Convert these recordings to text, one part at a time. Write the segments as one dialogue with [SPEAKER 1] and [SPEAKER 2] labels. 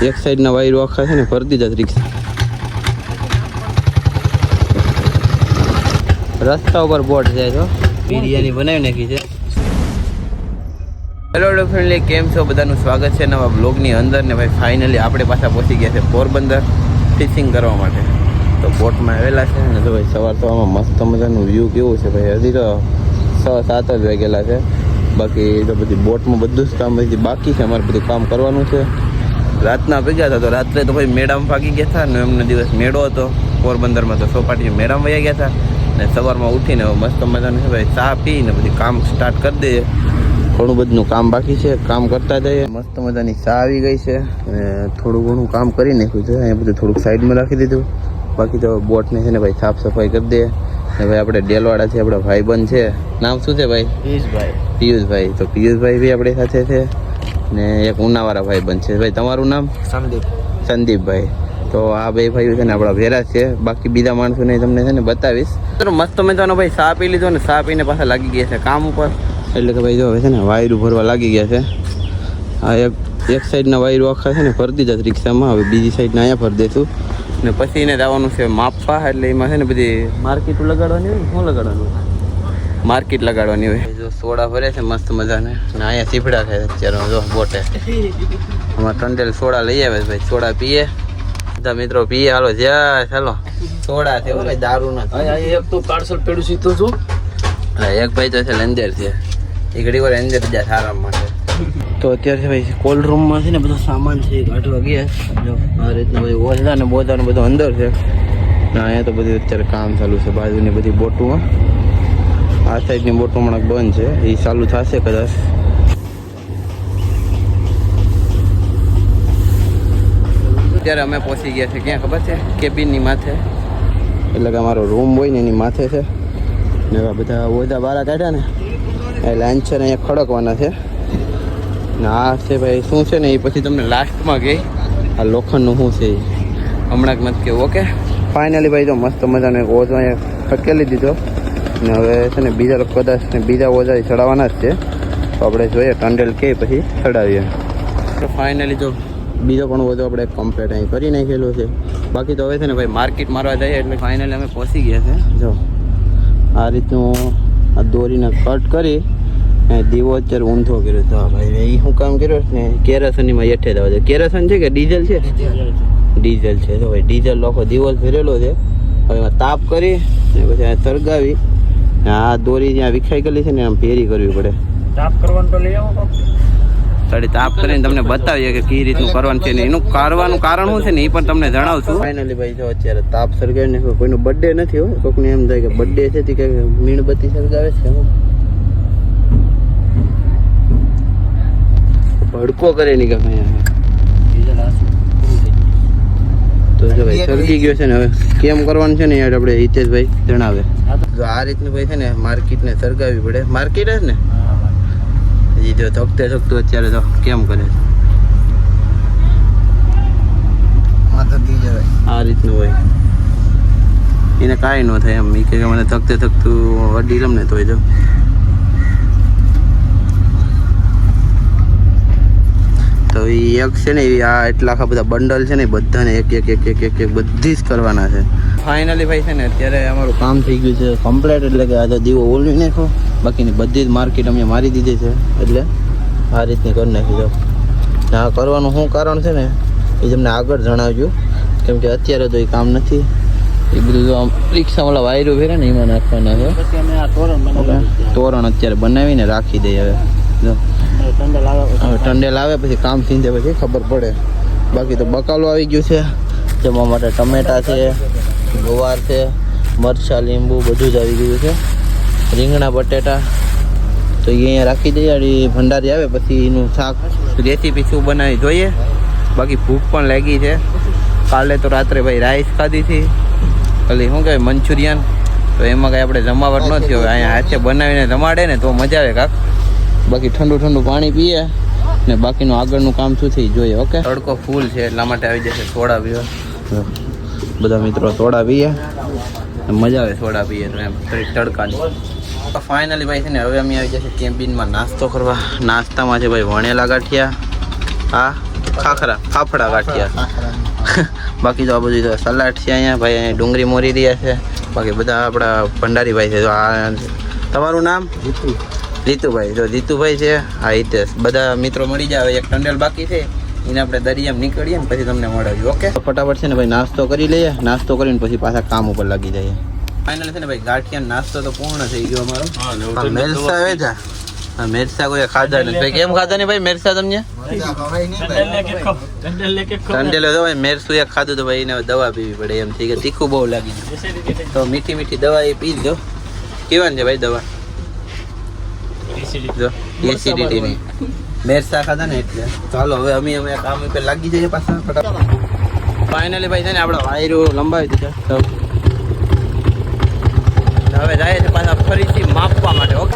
[SPEAKER 1] એક સાઈડના વાયરો આખા છે ને ભરતી જ રિક્ષા. રસ્તા ઉપર બોટ જાય તો બિરયાની બનાવી નાખી છે. હેલો ફ્રેન્ડલી, કેમ છો? બધાનું સ્વાગત છે નવા બ્લોગની અંદર. ને ભાઈ ફાઇનલી આપણે પાછા પહોંચી ગયા છે પોરબંદર ફિશિંગ કરવા માટે. તો બોટમાં આવેલા છે ને તો ભાઈ સવાર તો આમાં મસ્ત મજાનું વ્યૂ કેવું છે ભાઈ. હજી તો 6-7 જ વાગેલા છે. બાકી તો બધી બોટમાં બધું જ કામ હજી બાકી છે. અમારે બધું કામ કરવાનું છે. રાતના ભેગા હતા તો રાત્રે તો ભાઈ મેળામાં ભાગી ગયા હતા ને એમનો દિવસ મેળો હતો પોરબંદરમાં. તો સોપાટી મેળામાં વયા ગયા હતા ને સવારમાં ઉઠીને મસ્ત મજાનું છે ભાઈ ચા પીને પછી કામ સ્ટાર્ટ કરી દઈએ. ઘણું બધું કામ બાકી છે, કામ કરતા જઈએ. મસ્ત મજાની ચા આવી ગઈ છે અને થોડું ઘણું કામ કરી નાખ્યું છે. અહીંયા બધું થોડુંક સાઈડમાં રાખી દીધું. બાકી તો બોટને છે ને ભાઈ સાફ સફાઈ કરી દઈએ. ને ભાઈ આપણે ડેલવાડા છે, આપણા ભાઈબંધ છે. નામ શું છે ભાઈ? પિયુષભાઈ. તો પિયુષભાઈ બી આપણી સાથે છે ને એક ઉનાવાળા ભાઈબંધ છે. ભાઈ તમારું નામ? સંદીપભાઈ. તો આ બે ભાઈઓ છે ને આપણા ભેરા છે. બાકી બીજા માણસોને તમને છે ને બતાવીશ. મસ્ત મજાનો ભાઈ ચા પી લીધો ને ચા પીને પાછા લાગી ગયા છે કામ ઉપર. એટલે કે ભાઈ જો હવે છે ને વાયરું ભરવા લાગી ગયા છે. આ એક સાઈડના વાયરું આખા છે ને ભરતી જ રિક્ષામાં. હવે બીજી સાઈડના અહીંયા ભરી દઈશું ને પછી એને જવાનું છે માપવા. એટલે એમાં છે ને બધી માર્કેટ લગાડવાની હોય. શું લગાડવાનું? માર્કેટ લગાડવાની હોય. જો સોડા ભરે છે મસ્ત મજાને ને અહીંયા સીફડા ખાય અત્યારે જો બોટે. આમાં ટંડેલ સોડા લઈ આવે ભાઈ. સોડા પીએ બધા મિત્રો પીએ. હાલો જ્યાં ચાલો સોડા છે ભાઈ, દારૂ નથી.
[SPEAKER 2] એક તો પાર્સલ પેડું સીધું છું.
[SPEAKER 1] એક ભાઈ તો છે અંદર છે, એ ઘડી વાર અંદર જ આરામ માટે. તો અત્યારે ભાઈ કોલ્ડ રૂમમાં છે ને બધો સામાન છે કાઢવા ગયા. જો આ રીતના ભાઈ ઓછા ને બોધા ને બધું અંદર છે ને અહીંયા તો બધું અત્યારે કામ ચાલુ છે. બાજુની બધી બોટોમાં, આ સાઈડની બોટો હમણાં બંધ છે, એ ચાલુ થશે કદાચ. અત્યારે અમે પહોંચી ગયા છે ક્યાં ખબર છે? કેબિનની માથે. એટલે કે અમારો રૂમ હોય ને એની માથે છે ને એવા બધા ઓધા બારા કાઢ્યા ને એ લાંચ છે ને અહીંયા ખડકવાના છે ને આ છે ભાઈ શું છે ને એ પછી તમને લાસ્ટમાં કહી. આ લોખંડનું શું છે એ હમણાં જ નથી કેવું. ઓકે ફાઇનલી ભાઈ તો મસ્ત મજાનો એક ઓઝો અહીંયા ખટકેલી દીધો ને હવે છે ને બીજા કદાચ ને બીજા ઓઝા ચડાવવાના જ છે. તો આપણે જોઈએ ટંડેલ કે પછી ચડાવીએ. તો ફાઇનલી જો બીજો પણ ઓઝો આપણે કમ્પ્લીટ અહીં કરી નાખેલો છે. બાકી તો હવે છે ને ભાઈ માર્કેટ મારવા જઈએ એટલે ફાઇનલી અમે પહોંચી ગયા છે. જો આ રીતનું આ દોરીને કટ કરી દીવો અત્યારે ઊંધો કર્યો તો ભાઈ એ શું કામ કર્યો ને કેરાસનીમાં હેઠે જવા દે. કેરાસન છે કે ડીઝલ છે? ડીઝલ છે. તો ભાઈ ડીઝલ લોકો દિવસ ભરેલો છે. હવે એમાં તાપ કરી ને પછી આ સળગાવી આ દોરી જ્યાં વિખાઈ ગયેલી છે ને આમ ભેરી કરવી પડે.
[SPEAKER 2] તાપ કરવાનું તો લઈ આવો.
[SPEAKER 1] સાડી તાપ કરીને તમને બતાવીએ કે કઈ રીતનું કરવાનું છે ને એનું કરવાનું કારણ શું છે ને એ પણ તમને જણાવશું. ફાઇનલી ભાઈ જો અત્યારે તાપ સળગાવીને કોઈનો બર્થડે નથી હોય. કોઈકને એમ થાય કે બર્થડે છે તે કે મીણબત્તી સળગાવે છે, ભડકો કરે નહીં કે તો જો ભાઈ સળગી ગયો છે ને હવે કેમ કરવાનું છે ને યાર આપણે હિતેશભાઈ જણાવે. જો આ રીતનું ભાઈ છે ને માર્કેટને સળગાવવી પડે. માર્કેટ જ ને હજી જો ધકતે ધકતું અત્યારે તો કેમ કરે આ રીતનું હોય એને કાંઈ ન થાય એમ. એ કે મને ધકતે ધકતું અડી લમ ને તોય જો તો એ એક છે ને આ એટલા આખા બધા બંડલ છે ને બધાને એક એક એક એક એક એક બધી જ કરવાના છે. ફાઇનલી ભાઈ છે ને અત્યારે અમારું કામ થઈ ગયું છે કમ્પ્લીટ. એટલે કે આજે દીવો ઓલવી નાખો. બાકીની બધી જ માર્કેટ અમે મારી દીધી છે. એટલે આ રીતની કરી નાખી દો. આ કરવાનું શું કારણ છે ને એ તમને આગળ જણાવજો, કેમ કે અત્યારે તો એ કામ નથી. એ બધું જો આમ રિક્ષાવાળા વાયરો ફેરે ને એમાં નાખવાના છે.
[SPEAKER 2] પછી અમે આ
[SPEAKER 1] તોરણ અત્યારે બનાવીને રાખી દઈએ. હવે જો ટંડેલ આવે પછી કામ થઈને પછી ખબર પડે. બાકી તો બકાલો આવી ગયું છે. જમવા માટે ટમેટા છે, ગવાર છે, મરચાં, લીંબુ બધું જ આવી ગયું છે. રીંગણા બટેટા તો એ અહીંયા રાખી દઈએ. ભંડારી આવે પછી એનું શાક રેસીપી શું બનાવી જોઈએ. બાકી ભૂખ પણ લાગી છે. કાલે તો રાત્રે ભાઈ રાઈસ ખાધી હતી, ખાલી શું કહેવાય મંચુરિયન. તો એમાં કાંઈ આપણે જમાવટ ન થયો. અહીંયા હાથે બનાવીને જમાડે ને તો મજા આવે કાક. બાકી ઠંડુ ઠંડુ પાણી પીએ ને બાકીનું આગળનું કામ શું થઈ જોઈએ. ઓકે તડકો ફૂલ છે એટલા માટે આવી જશે સોડા પીવા. બધા મિત્રો સોડા પીએ મજા આવે. સોડા પીએ તો એમ થોડીક તડકાની. ફાઇનલી ભાઈ છે ને હવે અમે આવી જશે કેમ્પિનમાં નાસ્તો કરવા. નાસ્તામાં છે ભાઈ વણેલા ગાંઠિયા, આ ફાફડા ગાંઠિયા. બાકી તો આ બધું તો સલાડ છે અહીંયા ભાઈ, અહીંયા ડુંગળી મોરી રહ્યા છે. બાકી બધા આપણા ભંડારી ભાઈ છે. તો આ તમારું નામ? જીતુભાઈ. જો જીતુભાઈ છે, આ હિતેશ. બધા મિત્રો મળી જાય. એક ટંડેલ બાકી છે, એને આપણે દરિયામાં નીકળીએ ને પછી તમને મળાવીએ. ઓકે, ફટાફટ છે ને ભાઈ નાસ્તો કરી લઈએ. નાસ્તો કરીને પછી પાછા કામ ઉપર લાગી જઈએ. ફાઇનલ છે ને ભાઈ ગાંઠિયા નાસ્તો તો પૂર્ણ થઈ ગયો અમારો. મેરસા આવે છે. મેરસા કોઈ ખાધા નથી ભાઈ. કેમ ખાધા નહીં ભાઈ મેરસા તમને? ટંડેલો તો ભાઈ મેરસું એક ખાધું તો ભાઈ એને દવા પીવી પડે એમ થઈ ગયું. તીખું બહુ લાગી ગયું તો મીઠી મીઠી દવા એ પી દો. કેવાની છે ભાઈ દવા? એસિડિટી ની. મેરસા ખાધા ને એટલે. ચાલો હવે અમે કામ ઉપર લાગી જઈએ પાછા ફટાફટ. ફાઇનલી ભાઈ છે ને આપણા વાયરો લંબાવી દીધા. હવે જાય છે પાછા ફરીથી માપવા માટે. ઓકે,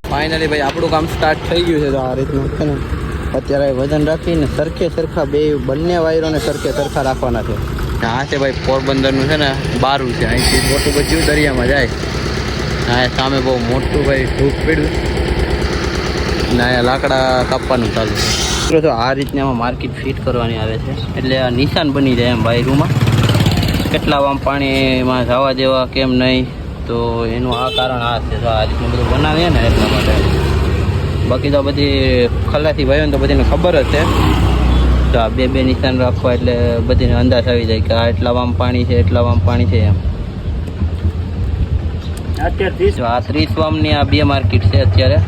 [SPEAKER 1] ફાઇનલી ભાઈ આપણું કામ સ્ટાર્ટ થઈ ગયું છે. તો આ રીતનું છે ને અત્યારે વજન રાખીને સરખા બંને વાયરોને સરખા રાખવાના છે. આ છે ભાઈ પોરબંદરનું છે ને બારું છે. અહીંથી મોટું બધું દરિયામાં જાય. અહીંયા સામે બહુ મોટું ભાઈ ધૂપ પડ્યું ને અહીંયા લાકડા કાપવાનું ચાલુ છે. તો આ રીતની આમાં માર્કેટ ફિટ કરવાની આવે છે. એટલે આ નિશાન બની જાય એમ વાયરુમાં કેટલા આમ પાણીમાં જવા દેવા કેમ નહીં. તો એનું આ કારણ આ છે. તો આ રીતનું બધું બનાવીએ ને એટલા માટે. બાકી તો બધી ખલાસી ભાઈઓ ને તો બધીને ખબર જ છે. તો આ બે નિશાન રાખવા એટલે બધીને અંદાજ આવી જાય કે આ એટલા વામ પાણી છે એટલા વામ પાણી છે એમ. અત્યારે આ 30 વામની આ બે માર્કેટ છે અત્યારે.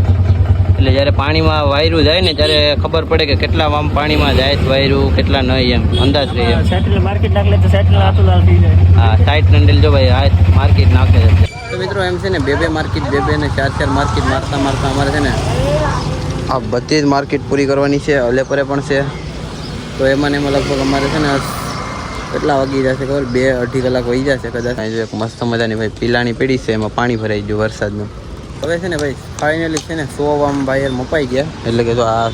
[SPEAKER 1] એટલે જ્યારે પાણીમાં વાયરું જાય ને ત્યારે ખબર પડે કે કેટલા વામ પાણીમાં જાય વાયરું કેટલા નહીં એમ અંદાજ રહે એમ. હા, સાઈડ નંડેલ જો ભાઈ આ માર્કેટ નાખે છે. તો મિત્રો એમ છે ને બે માર્કેટ બે ને ચાર માર્કેટ મારતા અમારે છે ને આ બધી જ માર્કેટ પૂરી કરવાની છે. અલેપરે પણ છે. તો એમાં લગભગ અમારે છે ને કેટલા વાગી જશે ખબર? 2-2.5 કલાક વહી જશે કદાચ. જો એક મસ્ત મજાની ભાઈ પીલાણી પડી છે, એમાં પાણી ભરાઈ ગયું વરસાદનું. હવે છે ને ભાઈ ફાઇનલી છે ને 100 વામ વાયર મપાઈ ગયા. એટલે કે જો આ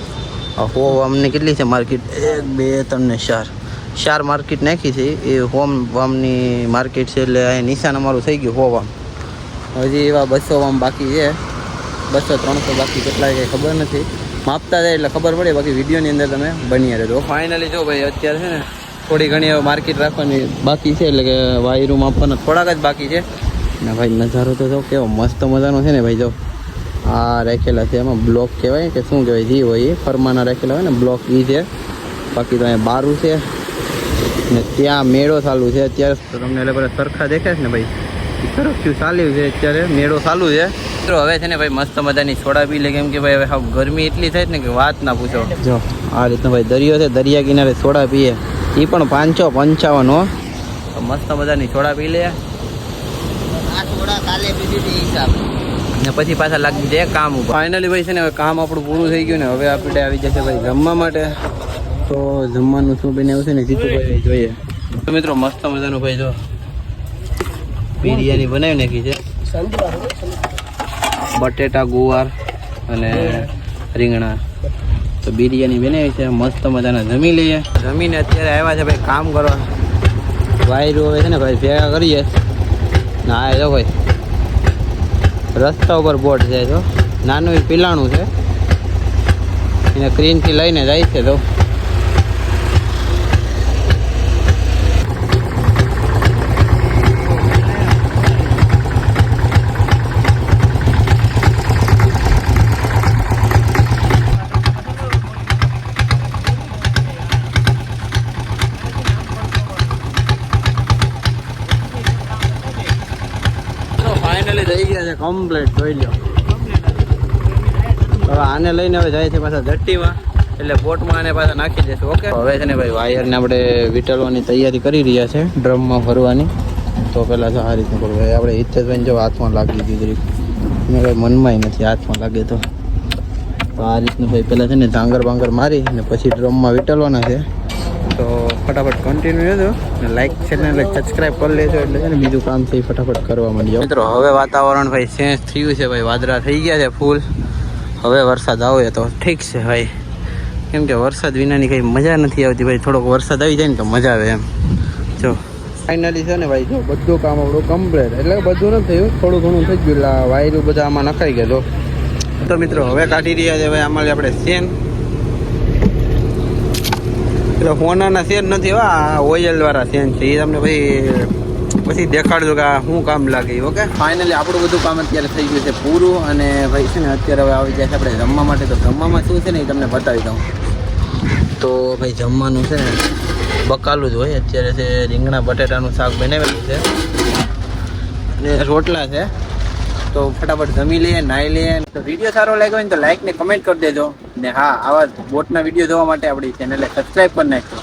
[SPEAKER 1] 100 વામની કેટલી છે માર્કેટ? 1 2 3 ને 4 માર્કેટ નાખી છે. એ વામની માર્કેટ છે. એટલે અહીં નિશાન અમારું થઈ ગયું 100 વામ. હજી એવા 200 વામ બાકી છે. 200-300 બાકી કેટલા કંઈ ખબર નથી. માપતા જાય એટલે ખબર પડે. બાકી વિડીયોની અંદર તમે બની રહેજો. ફાઇનલી જો ભાઈ અત્યારે છે ને થોડી ઘણી માર્કેટ રાખવાની બાકી છે. એટલે કે વાયરું માપવાના થોડાક જ બાકી છે. ને ભાઈ નજારો તો જો કેવો મસ્ત મજાનો છે ને ભાઈ. જો આ રાખેલા છે એમાં બ્લોક કહેવાય કે શું કહેવાય જે હોય એ ફરમાના રાખેલા હોય ને બ્લોક એ છે. બાકી તો અહીંયા બારું છે ને ત્યાં મેળો ચાલુ છે અત્યારે. તો તમને એટલે બધા સરખા દેખાય છે ને ભાઈ તરફથી ચાલ્યું છે અત્યારે મેળો ચાલુ છે. મિત્રો હવે છે ને ભાઈ મસ્ત મજાની સોડા પી લે. કેમ કે ભાઈ હવે ગરમી એટલી થાય ને કે વાત ના પૂછો. જો આ રીતનો ભાઈ દરિયો છે. દરિયા કિનારે સોડા પીએ એ પણ 555 હો. મસ્ત મજાની સોડા પી લે. ને પછી પાછા લાગી જાય કામ ઉપર. ફાઇનલી ભાઈ છે ને હવે કામ આપણું પૂરું થઈ ગયું ને હવે આપણે આવી જશે ભાઈ જમવા માટે. તો જમવાનું શું બનાવ્યું છે ને જીતુભાઈ જોઈએ. તો મિત્રો મસ્ત મજાનું ભાઈ જો બિરયાની બનાવી નાખી છે. બટેટા ગુવાર અને રીંગણા. તો બિરયાની બનાવી છે મસ્ત મજાના. જમી લઈએ. જમીને અત્યારે આવ્યા છે ભાઈ કામ કરવા. વાયરું હવે છે ને ભાઈ ભેગા કરીએ. ના જો ભાઈ રસ્તા ઉપર બોટ જાય તો નાનું પીલાણું છે એને ક્રીનથી લઈને જાય છે. તો ફાઇનલી થઈ ગયા છે કમ્પ્લીટ. જોઈ લો. હવે આને લઈને હવે જાય છે પાછા ધટ્ટીમાં. એટલે બોટમાં આને પાછા નાખી દેશું. ઓકે, હવે છે ને ભાઈ વાયરને આપણે વીંટળવાની તૈયારી કરી રહ્યા છે ડ્રમમાં ભરવાની. તો પહેલાં આ રીતનું કરું ભાઈ. આપણે હિતેશભાઈને જો હાથમાં લાગી દીધી જરીક, મેં કંઈ મનમાંય નથી હાથમાં લાગે તો આ રીતનું ભાઈ પહેલાં છે ને ધાંગર બાંગર મારી અને પછી ડ્રમમાં વીંટળવાના છે. તો ફટાફટ કન્ટિન્યુ રહેજો અને લાઈક છે ને સબસ્ક્રાઈબ કરી લેજો એટલે છે ને બીજું કામ છે એ ફટાફટ કરવા માંડી જાઓ. મિત્રો હવે વાતાવરણ ભાઈ ચેન્જ થયું છે ભાઈ, વાદળા થઈ ગયા છે ફૂલ. હવે વરસાદ આવે તો ઠીક છે ભાઈ, કેમ કે વરસાદ વિનાની કંઈ મજા નથી આવતી ભાઈ. થોડોક વરસાદ આવી જાય ને તો મજા આવે એમ. જો ફાઇનલી છે ને ભાઈ, જો બધું કામ આપણું કમ્પ્લીટ, એટલે બધું નથી થયું, થોડું ઘણું થઈ ગયું. એટલે વાયરું બધા આમાં નખાઈ ગયા. તો મિત્રો હવે કાઢી રહ્યા છે ભાઈ આમાં આપણે સેન. એટલે હોનાના સેન નથી, આ ઓઇલવાળા સેન છે. એ તમને પછી દેખાડજો કે આ શું કામ લાગે. ઓકે, ફાઇનલી આપણું બધું કામ અત્યારે થઈ ગયું છે પૂરું. અને ભાઈ છે ને અત્યારે હવે આવી જાય છે આપણે જમવા માટે. તો જમવામાં શું છે ને એ તમને બતાવી દઉં. તો ભાઈ જમવાનું છે ને બકાલું જ હોય. અત્યારે છે રીંગણા બટેટાનું શાક બનાવેલું છે અને રોટલા છે. તો ફટાફટ જમી લઈએ, નાહી લઈએ. તો વિડીયો સારો લાગ્યો હોય ને તો લાઈક ને કમેન્ટ કરી દેજો. ને હા, આવા બોટના વિડીયો જોવા માટે આપણી ચેનલને સબસ્ક્રાઈબ કરી નાખજો.